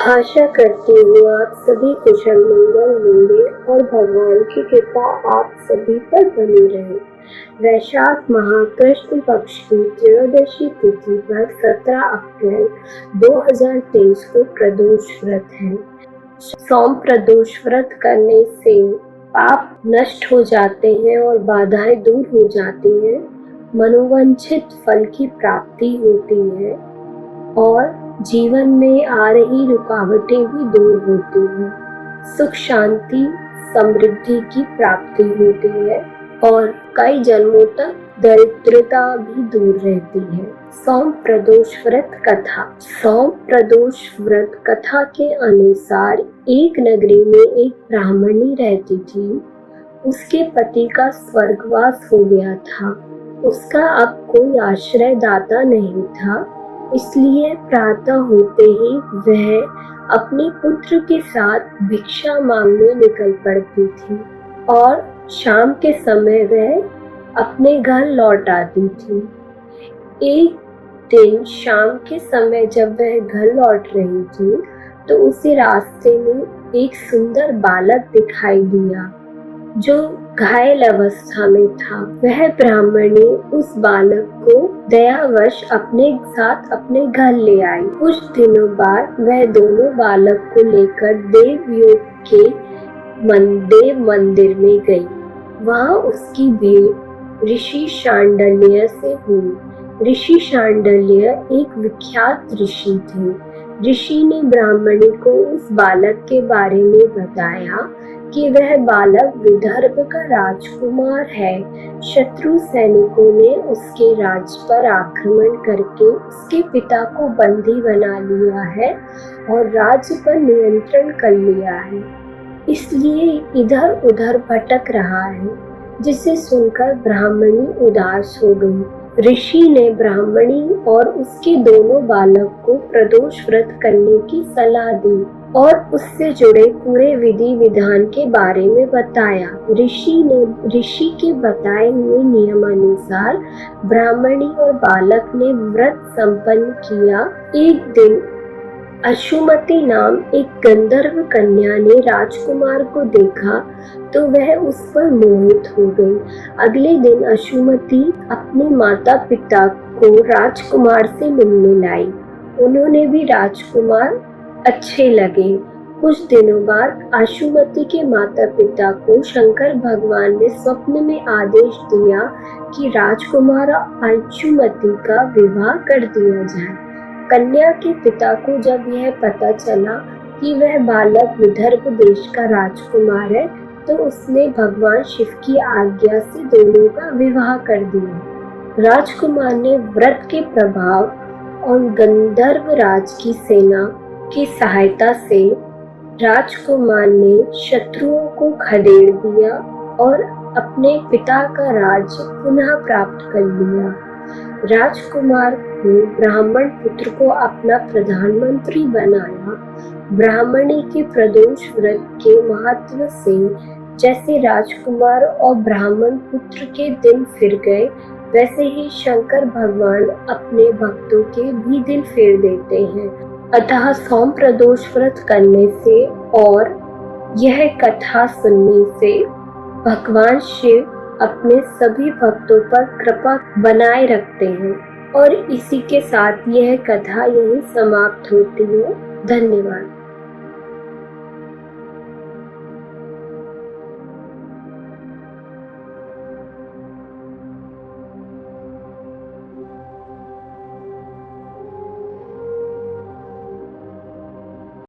आशा करती हूँ आप सभी कुशल मंगल होंगे और भगवान की कृपा आप सभी पर बनी रहे। वैशाख माह कृष्ण पक्ष की त्रयोदशी तिथि पर 17 अप्रैल 2023 को प्रदोष व्रत है। सोम प्रदोष व्रत करने से पाप नष्ट हो जाते हैं और बाधाएं दूर हो जाती हैं, मनोवांछित फल की प्राप्ति होती है और जीवन में आ रही रुकावटें भी दूर होती हैं, सुख शांति समृद्धि की प्राप्ति होती है और कई जन्मों तक दरिद्रता भी दूर रहती है। सोम प्रदोष व्रत कथा। सोम प्रदोष व्रत कथा के अनुसार एक नगरी में एक ब्राह्मणी रहती थी। उसके पति का स्वर्गवास हो गया था। उसका अब कोई आश्रयदाता नहीं था, इसलिए प्रातः होते ही वह अपने पुत्र के साथ भिक्षा मांगने निकल पड़ती थी और शाम के समय वह अपने घर लौट आती थी। एक दिन शाम के समय जब वह घर लौट रही थी तो उसे रास्ते में एक सुंदर बालक दिखाई दिया जो घायल अवस्था में था। वह ब्राह्मणी उस बालक को दयावश अपने साथ अपने घर ले आई। कुछ दिनों बाद वह दोनों बालक को लेकर देवयोग के देव मंदिर में गई। वहाँ उसकी भेंट ऋषि शांडिल्य से हुई। ऋषि शांडिल्य एक विख्यात ऋषि थे। ऋषि ने ब्राह्मणी को उस बालक के बारे में बताया कि वह बालक विदर्भ का राजकुमार है। शत्रु सैनिकों ने उसके राज्य पर आक्रमण करके उसके पिता को बंदी बना लिया है और राज्य पर नियंत्रण कर लिया है, इसलिए इधर उधर भटक रहा है। जिसे सुनकर ब्राह्मणी उदास हो गई। ऋषि ने ब्राह्मणी और उसके दोनों बालक को प्रदोष व्रत करने की सलाह दी और उससे जुड़े पूरे विधि विधान के बारे में बताया। ऋषि के बताए हुए नियमानुसार ब्राह्मणी और बालक ने व्रत संपन्न किया। एक दिन अशुमति नाम एक गंधर्व कन्या ने राजकुमार को देखा तो वह उस पर मोहित हो गई। अगले दिन अशुमति अपने माता पिता को राजकुमार से मिलने लाई। उन्होंने भी राजकुमार अच्छे लगे। कुछ दिनों बाद अशुमति के माता पिता को शंकर भगवान ने स्वप्न में आदेश दिया कि राजकुमार अशुमति का विवाह कर दिया जाए। कन्या के पिता को जब यह पता चला कि वह बालक विदर्भ देश का राजकुमार है तो उसने भगवान शिव की आज्ञा से दोनों का विवाह कर दिया। राजकुमार ने व्रत के प्रभाव और गंधर्व राज की सेना की सहायता से राजकुमार ने शत्रुओं को खदेड़ दिया और अपने पिता का राज्य पुनः प्राप्त कर लिया। राजकुमार ने ब्राह्मण पुत्र को अपना प्रधानमंत्री बनाया। ब्राह्मणी के प्रदोष व्रत के महत्व से जैसे राजकुमार और ब्राह्मण पुत्र के दिन फिर गए, वैसे ही शंकर भगवान अपने भक्तों के भी दिन फेर देते हैं। अतः सोम प्रदोष व्रत करने से और यह कथा सुनने से भगवान शिव अपने सभी भक्तों पर कृपा बनाए रखते हैं। और इसी के साथ यह कथा यहीं समाप्त होती है। धन्यवाद।